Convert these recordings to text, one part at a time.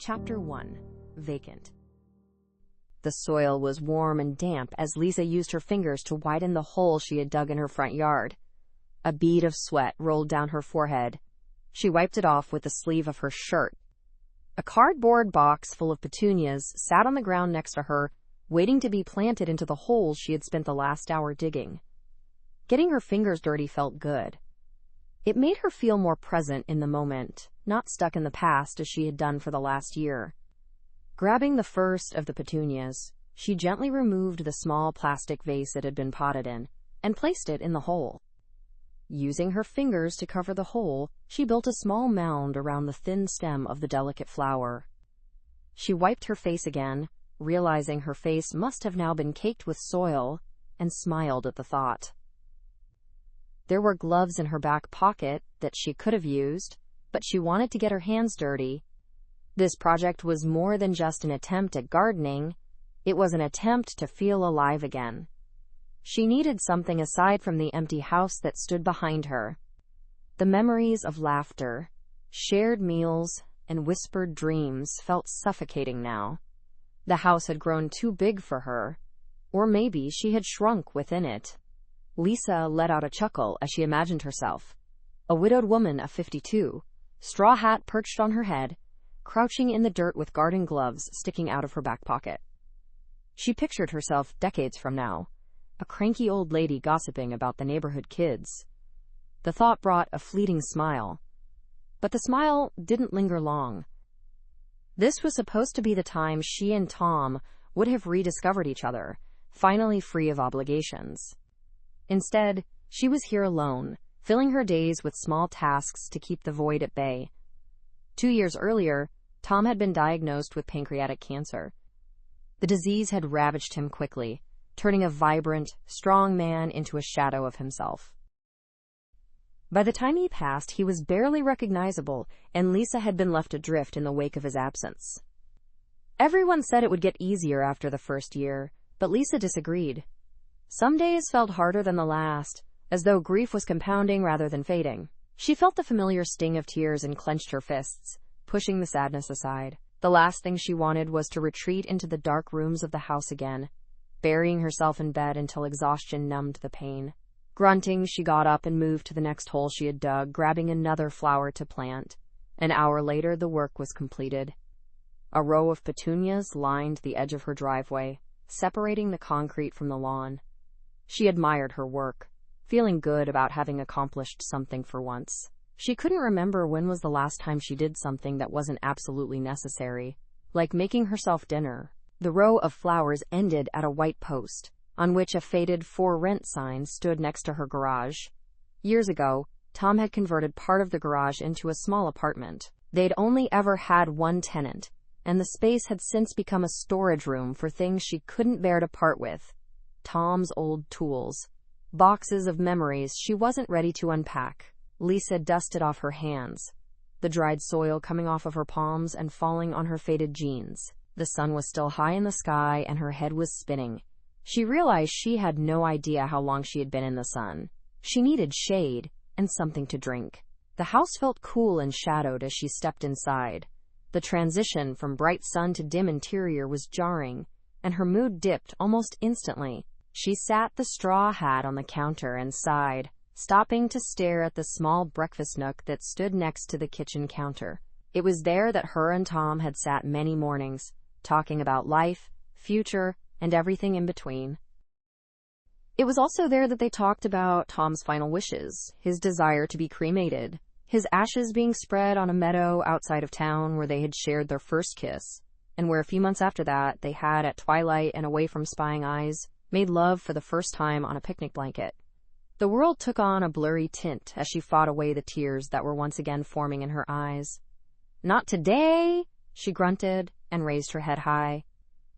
Chapter 1. Vacant. The soil was warm and damp as Lisa used her fingers to widen the hole she had dug in her front yard. A bead of sweat rolled down her forehead. She wiped it off with the sleeve of her shirt. A cardboard box full of petunias sat on the ground next to her, waiting to be planted into the hole she had spent the last hour digging. Getting her fingers dirty felt good. It made her feel more present in the moment, not stuck in the past as she had done for the last year. Grabbing the first of the petunias, she gently removed the small plastic vase it had been potted in and placed it in the hole. Using her fingers to cover the hole, she built a small mound around the thin stem of the delicate flower. She wiped her face again, realizing her face must have now been caked with soil, and smiled at the thought. There were gloves in her back pocket that she could have used, but she wanted to get her hands dirty. This project was more than just an attempt at gardening. It was an attempt to feel alive again. She needed something aside from the empty house that stood behind her. The memories of laughter, shared meals, and whispered dreams felt suffocating now. The house had grown too big for her, or maybe she had shrunk within it. Lisa let out a chuckle as she imagined herself, a widowed woman of 52, straw hat perched on her head, crouching in the dirt with garden gloves sticking out of her back pocket. She pictured herself decades from now, a cranky old lady gossiping about the neighborhood kids. The thought brought a fleeting smile, but the smile didn't linger long. This was supposed to be the time she and Tom would have rediscovered each other, finally free of obligations. Instead, she was here alone, filling her days with small tasks to keep the void at bay. 2 years earlier, Tom had been diagnosed with pancreatic cancer. The disease had ravaged him quickly, turning a vibrant, strong man into a shadow of himself. By the time he passed, he was barely recognizable, and Lisa had been left adrift in the wake of his absence. Everyone said it would get easier after the first year, but Lisa disagreed. Some days felt harder than the last, as though grief was compounding rather than fading. She felt the familiar sting of tears and clenched her fists, pushing the sadness aside. The last thing she wanted was to retreat into the dark rooms of the house again, burying herself in bed until exhaustion numbed the pain. Grunting, she got up and moved to the next hole she had dug, grabbing another flower to plant. An hour later, the work was completed. A row of petunias lined the edge of her driveway, separating the concrete from the lawn. She admired her work, feeling good about having accomplished something for once. She couldn't remember when was the last time she did something that wasn't absolutely necessary, like making herself dinner. The row of flowers ended at a white post, on which a faded "For Rent" sign stood next to her garage. Years ago, Tom had converted part of the garage into a small apartment. They'd only ever had one tenant, and the space had since become a storage room for things she couldn't bear to part with. Tom's old tools, boxes of memories she wasn't ready to unpack. Lisa dusted off her hands, the dried soil coming off of her palms and falling on her faded jeans. The sun was still high in the sky and her head was spinning. She realized she had no idea how long she had been in the sun. She needed shade and something to drink. The house felt cool and shadowed as she stepped inside. The transition from bright sun to dim interior was jarring, and her mood dipped almost instantly. She sat the straw hat on the counter and sighed, stopping to stare at the small breakfast nook that stood next to the kitchen counter. It was there that her and Tom had sat many mornings, talking about life, future, and everything in between. It was also there that they talked about Tom's final wishes, his desire to be cremated, his ashes being spread on a meadow outside of town where they had shared their first kiss, and where a few months after that they had, at twilight and away from spying eyes, made love for the first time on a picnic blanket. The world took on a blurry tint as she fought away the tears that were once again forming in her eyes. "Not today," she grunted and raised her head high.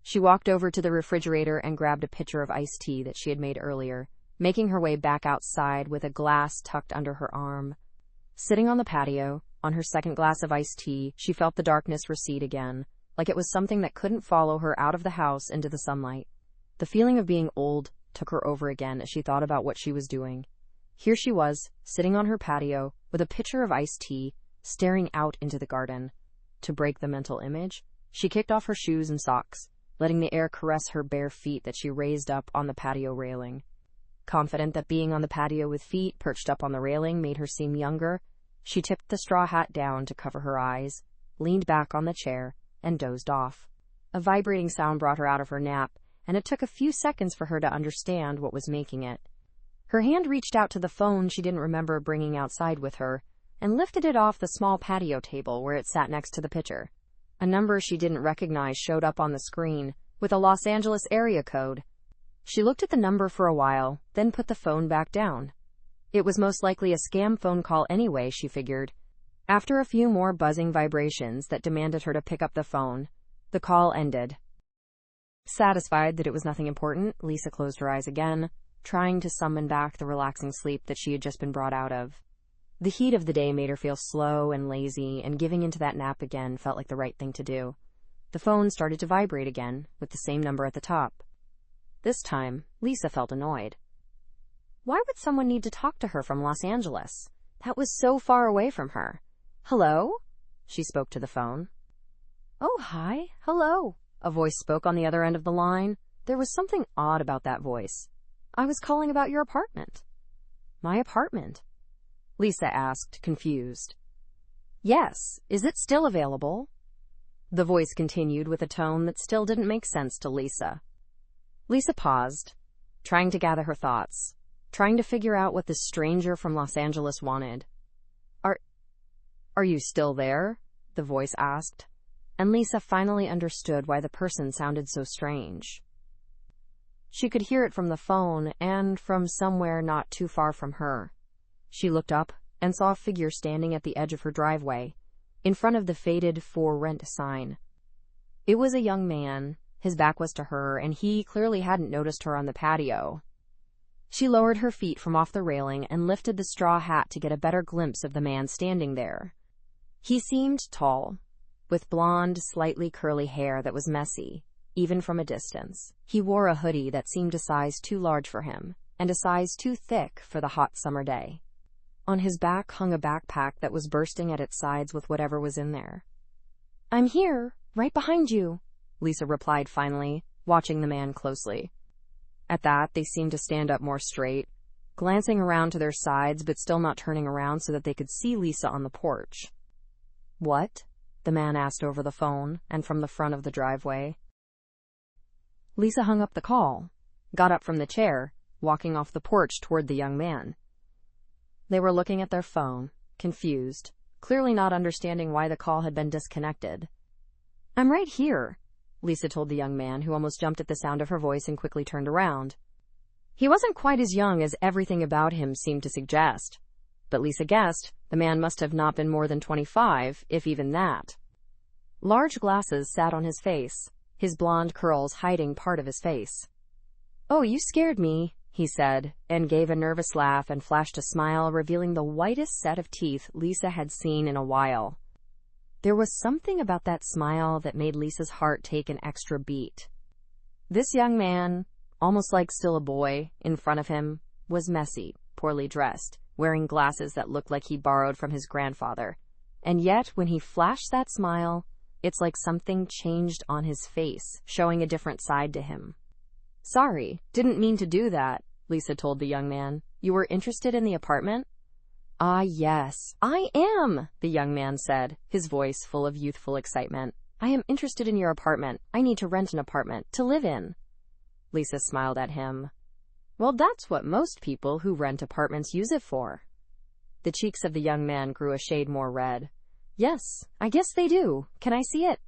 She walked over to the refrigerator and grabbed a pitcher of iced tea that she had made earlier, making her way back outside with a glass tucked under her arm. Sitting on the patio, on her second glass of iced tea, she felt the darkness recede again, like it was something that couldn't follow her out of the house into the sunlight. The feeling of being old took her over again as she thought about what she was doing. Here she was, sitting on her patio, with a pitcher of iced tea, staring out into the garden. To break the mental image, she kicked off her shoes and socks, letting the air caress her bare feet that she raised up on the patio railing. Confident that being on the patio with feet perched up on the railing made her seem younger, she tipped the straw hat down to cover her eyes, leaned back on the chair, and dozed off. A vibrating sound brought her out of her nap, and it took a few seconds for her to understand what was making it. Her hand reached out to the phone she didn't remember bringing outside with her, and lifted it off the small patio table where it sat next to the pitcher. A number she didn't recognize showed up on the screen, with a Los Angeles area code. She looked at the number for a while, then put the phone back down. It was most likely a scam phone call anyway, she figured. After a few more buzzing vibrations that demanded her to pick up the phone, the call ended. Satisfied that it was nothing important, Lisa closed her eyes again, trying to summon back the relaxing sleep that she had just been brought out of. The heat of the day made her feel slow and lazy, and giving into that nap again felt like the right thing to do. The phone started to vibrate again, with the same number at the top. This time, Lisa felt annoyed. Why would someone need to talk to her from Los Angeles? That was so far away from her. Hello? She spoke to the phone. Oh, hi. Hello. A voice spoke on the other end of the line. There was something odd about that voice. I was calling about your apartment. My apartment? Lisa asked, confused. Yes. Is it still available? The voice continued with a tone that still didn't make sense to Lisa. Lisa paused, trying to gather her thoughts, trying to figure out what this stranger from Los Angeles wanted. Are you still there? The voice asked, and Lisa finally understood why the person sounded so strange. She could hear it from the phone and from somewhere not too far from her. She looked up and saw a figure standing at the edge of her driveway, in front of the faded "For Rent" sign. It was a young man. His back was to her, and he clearly hadn't noticed her on the patio. She lowered her feet from off the railing and lifted the straw hat to get a better glimpse of the man standing there. He seemed tall, with blonde, slightly curly hair that was messy, even from a distance. He wore a hoodie that seemed a size too large for him, and a size too thick for the hot summer day. On his back hung a backpack that was bursting at its sides with whatever was in there. I'm here, right behind you, Lisa replied finally, watching the man closely. At that, they seemed to stand up more straight, glancing around to their sides but still not turning around so that they could see Lisa on the porch. What? The man asked over the phone and from the front of the driveway. Lisa hung up the call, got up from the chair, walking off the porch toward the young man. They were looking at their phone, confused, clearly not understanding why the call had been disconnected. I'm right here, Lisa told the young man, who almost jumped at the sound of her voice and quickly turned around. He wasn't quite as young as everything about him seemed to suggest, but Lisa guessed the man must have not been more than 25, if even that. Large glasses sat on his face, his blonde curls hiding part of his face. Oh, you scared me, he said, and gave a nervous laugh and flashed a smile, revealing the whitest set of teeth Lisa had seen in a while. There was something about that smile that made Lisa's heart take an extra beat. This young man, almost like still a boy, in front of him, was messy, poorly dressed, wearing glasses that looked like he borrowed from his grandfather. And yet, when he flashed that smile, it's like something changed on his face, showing a different side to him. Sorry, didn't mean to do that, Lisa told the young man. You were interested in the apartment? Ah, yes, I am, the young man said, his voice full of youthful excitement. I am interested in your apartment. I need to rent an apartment to live in. Lisa smiled at him. Well, that's what most people who rent apartments use it for. The cheeks of the young man grew a shade more red. Yes, I guess they do. Can I see it?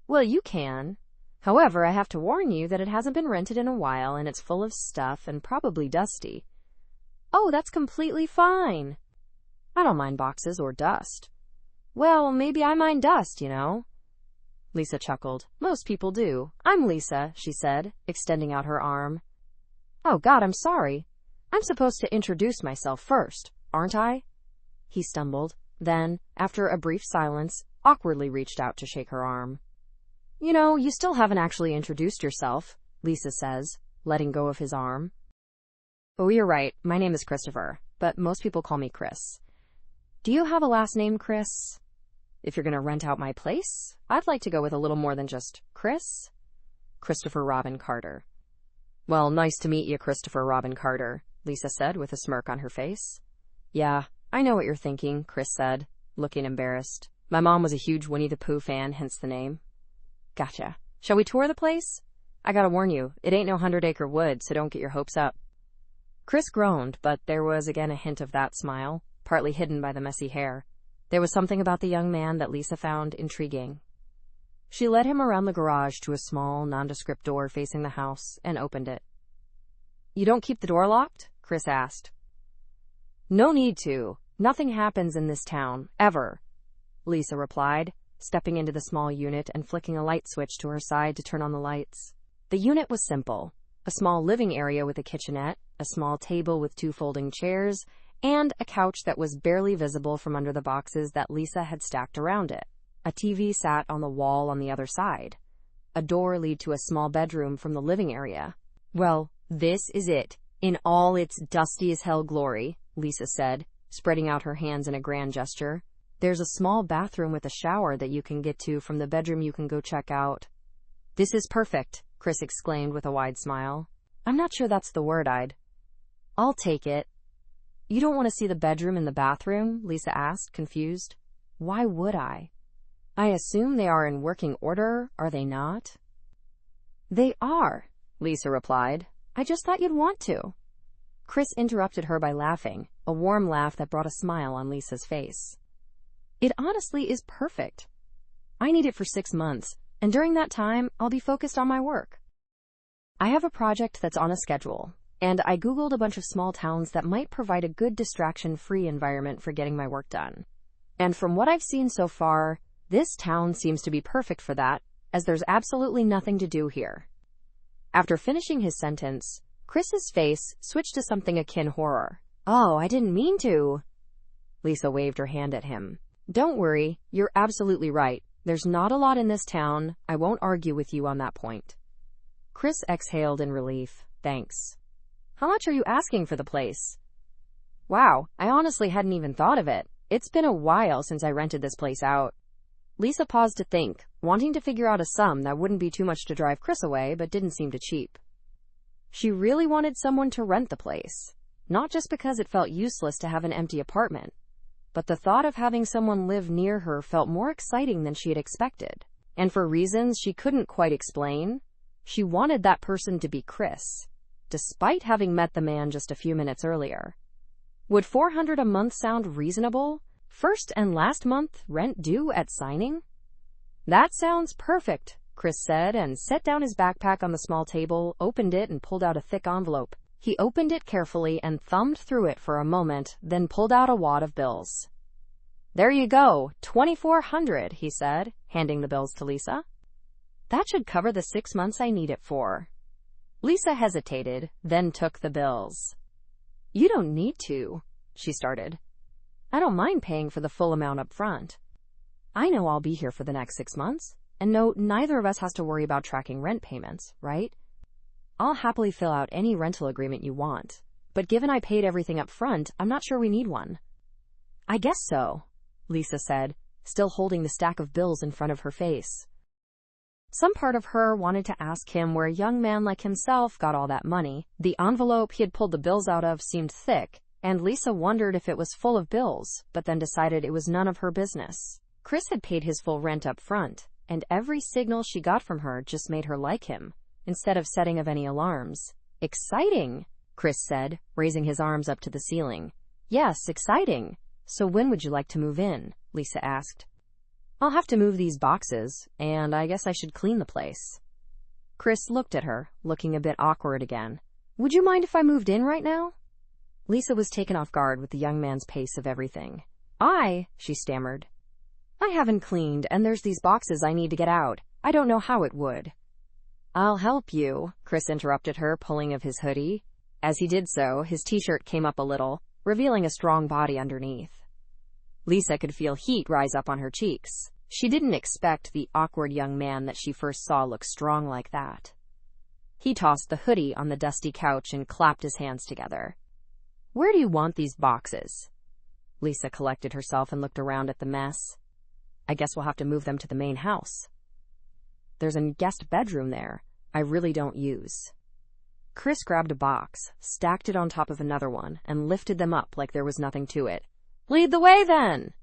Well, you can. However, I have to warn you that it hasn't been rented in a while and it's full of stuff and probably dusty. Oh, that's completely fine. I don't mind boxes or dust. Well, maybe I mind dust, you know. Lisa chuckled. Most people do. I'm Lisa, she said, extending out her arm. Oh, God, I'm sorry. I'm supposed to introduce myself first, aren't I? He stumbled, then, after a brief silence, awkwardly reached out to shake her arm. You know, you still haven't actually introduced yourself, Lisa says, letting go of his arm. Oh, you're right. My name is Christopher, but most people call me Chris. Do you have a last name, Chris? if you're going to rent out my place, I'd like to go with a little more than just Chris. Christopher Robin Carter. Well, nice to meet you, Christopher Robin Carter, Lisa said with a smirk on her face. Yeah, I know what you're thinking, Chris said, looking embarrassed. My mom was a huge Winnie the Pooh fan, hence the name. Gotcha. Shall we tour the place? I gotta warn you, it ain't no 100-acre wood, so don't get your hopes up. Chris groaned, but there was again a hint of that smile, partly hidden by the messy hair. There was something about the young man that Lisa found intriguing. She led him around the garage to a small, nondescript door facing the house and opened it. You don't keep the door locked? Chris asked. No need to. Nothing happens in this town, ever, Lisa replied, stepping into the small unit and flicking a light switch to her side to turn on the lights. The unit was simple. A small living area with a kitchenette, a small table with 2 folding chairs, and a couch that was barely visible from under the boxes that Lisa had stacked around it. A TV sat on the wall on the other side. A door led to a small bedroom from the living area. Well, this is it, in all its dusty-as-hell glory, Lisa said, spreading out her hands in a grand gesture. There's a small bathroom with a shower that you can get to from the bedroom you can go check out. This is perfect, Chris exclaimed with a wide smile. I'm not sure that's the word I'll take it. You don't want to see the bedroom and the bathroom? Lisa asked, confused. Why would I? I assume they are in working order, are they not? They are, Lisa replied. I just thought you'd want to. Chris interrupted her by laughing, a warm laugh that brought a smile on Lisa's face. It honestly is perfect. I need it for 6 months, and during that time, I'll be focused on my work. I have a project that's on a schedule, and I Googled a bunch of small towns that might provide a good distraction-free environment for getting my work done. And from what I've seen so far, this town seems to be perfect for that, as there's absolutely nothing to do here. After finishing his sentence, Chris's face switched to something akin horror. Oh, I didn't mean to. Lisa waved her hand at him. Don't worry, you're absolutely right. There's not a lot in this town. I won't argue with you on that point. Chris exhaled in relief. Thanks. How much are you asking for the place? Wow, I honestly hadn't even thought of it. It's been a while since I rented this place out. Lisa paused to think, wanting to figure out a sum that wouldn't be too much to drive Chris away, but didn't seem too cheap. She really wanted someone to rent the place, not just because it felt useless to have an empty apartment, but the thought of having someone live near her felt more exciting than she had expected. And for reasons she couldn't quite explain, she wanted that person to be Chris, despite having met the man just a few minutes earlier. Would $400 a month sound reasonable? First and last month rent due at signing? That sounds perfect, Chris said, and set down his backpack on the small table, opened it, and pulled out a thick envelope. He opened it carefully and thumbed through it for a moment, then pulled out a wad of bills. There you go, $2,400, he said, handing the bills to Lisa. That should cover the 6 months I need it for. Lisa hesitated, then took the bills. You don't need to, she started. I don't mind paying for the full amount up front. I know I'll be here for the next 6 months, and no, neither of us has to worry about tracking rent payments, right? I'll happily fill out any rental agreement you want, but given I paid everything up front, I'm not sure we need one. I guess so, Lisa said, still holding the stack of bills in front of her face. Some part of her wanted to ask him where a young man like himself got all that money. The envelope he had pulled the bills out of seemed thick, and Lisa wondered if it was full of bills, but then decided it was none of her business. Chris had paid his full rent up front, and every signal she got from her just made her like him, instead of setting of any alarms. Exciting, Chris said, raising his arms up to the ceiling. Yes, exciting. So when would you like to move in? Lisa asked. I'll have to move these boxes, and I guess I should clean the place. Chris looked at her, looking a bit awkward again. Would you mind if I moved in right now? Lisa was taken off guard with the young man's pace of everything. She stammered. I haven't cleaned, and there's these boxes I need to get out. I don't know how it would. I'll help you, Chris interrupted her, pulling of his hoodie. As he did so, his t-shirt came up a little, revealing a strong body underneath. Lisa could feel heat rise up on her cheeks. She didn't expect the awkward young man that she first saw look strong like that. He tossed the hoodie on the dusty couch and clapped his hands together. Where do you want these boxes? Lisa collected herself and looked around at the mess. I guess we'll have to move them to the main house. There's a guest bedroom there I really don't use. Chris grabbed a box, stacked it on top of another one, and lifted them up like there was nothing to it. Lead the way, then!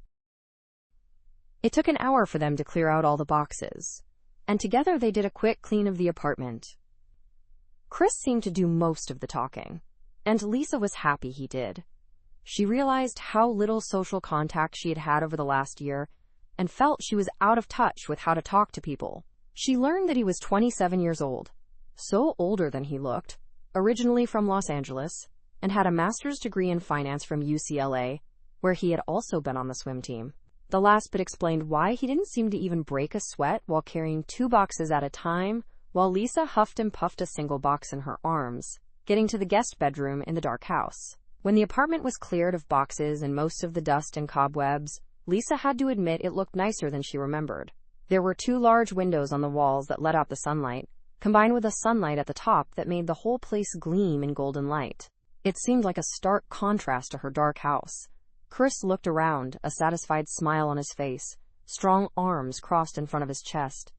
It took an hour for them to clear out all the boxes, and together they did a quick clean of the apartment. Chris seemed to do most of the talking, and Lisa was happy he did. She realized how little social contact she had had over the last year, and felt she was out of touch with how to talk to people. She learned that he was 27 years old, so older than he looked, originally from Los Angeles, and had a master's degree in finance from UCLA, where he had also been on the swim team. The last bit explained why he didn't seem to even break a sweat while carrying 2 boxes at a time, while Lisa huffed and puffed a single box in her arms, getting to the guest bedroom in the dark house. When the apartment was cleared of boxes and most of the dust and cobwebs, Lisa had to admit it looked nicer than she remembered. There were 2 large windows on the walls that let out the sunlight, combined with a sunlight at the top that made the whole place gleam in golden light. It seemed like a stark contrast to her dark house. Chris looked around, a satisfied smile on his face, strong arms crossed in front of his chest.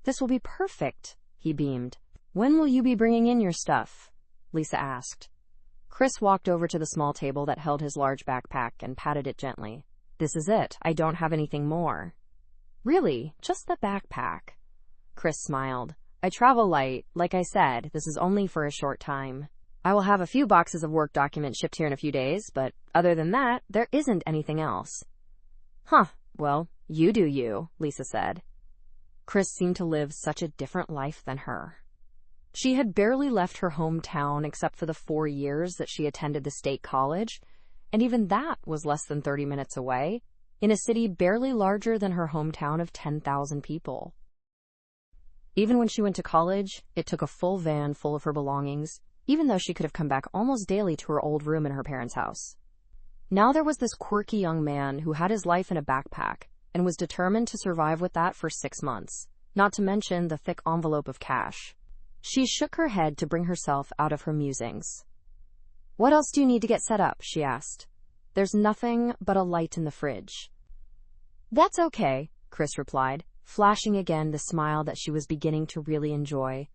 This will be perfect, he beamed. When will you be bringing in your stuff? Lisa asked. Chris walked over to the small table that held his large backpack and patted it gently. This is it. I don't have anything more. Really? Just the backpack? Chris smiled. I travel light. Like I said, this is only for a short time. I will have a few boxes of work documents shipped here in a few days, but other than that, there isn't anything else. Huh, well, you do you, Lisa said. Chris seemed to live such a different life than her. She had barely left her hometown except for the 4 years that she attended the state college, and even that was less than 30 minutes away, in a city barely larger than her hometown of 10,000 people. Even when she went to college, it took a full van full of her belongings, even though she could have come back almost daily to her old room in her parents' house. Now there was this quirky young man who had his life in a backpack and was determined to survive with that for 6 months, not to mention the thick envelope of cash. She shook her head to bring herself out of her musings. What else do you need to get set up? She asked. There's nothing but a light in the fridge. That's okay, Chris replied, flashing again the smile that she was beginning to really enjoy.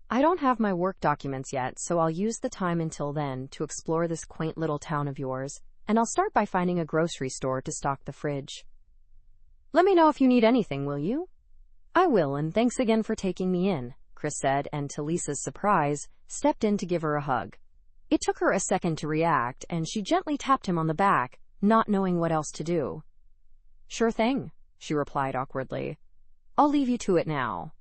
I don't have my work documents yet, so I'll use the time until then to explore this quaint little town of yours, and I'll start by finding a grocery store to stock the fridge. Let me know if you need anything, will you? I will, and thanks again for taking me in, Chris said, and to Lisa's surprise, stepped in to give her a hug. It took her a second to react, and she gently tapped him on the back, not knowing what else to do. Sure thing, she replied awkwardly. I'll leave you to it now.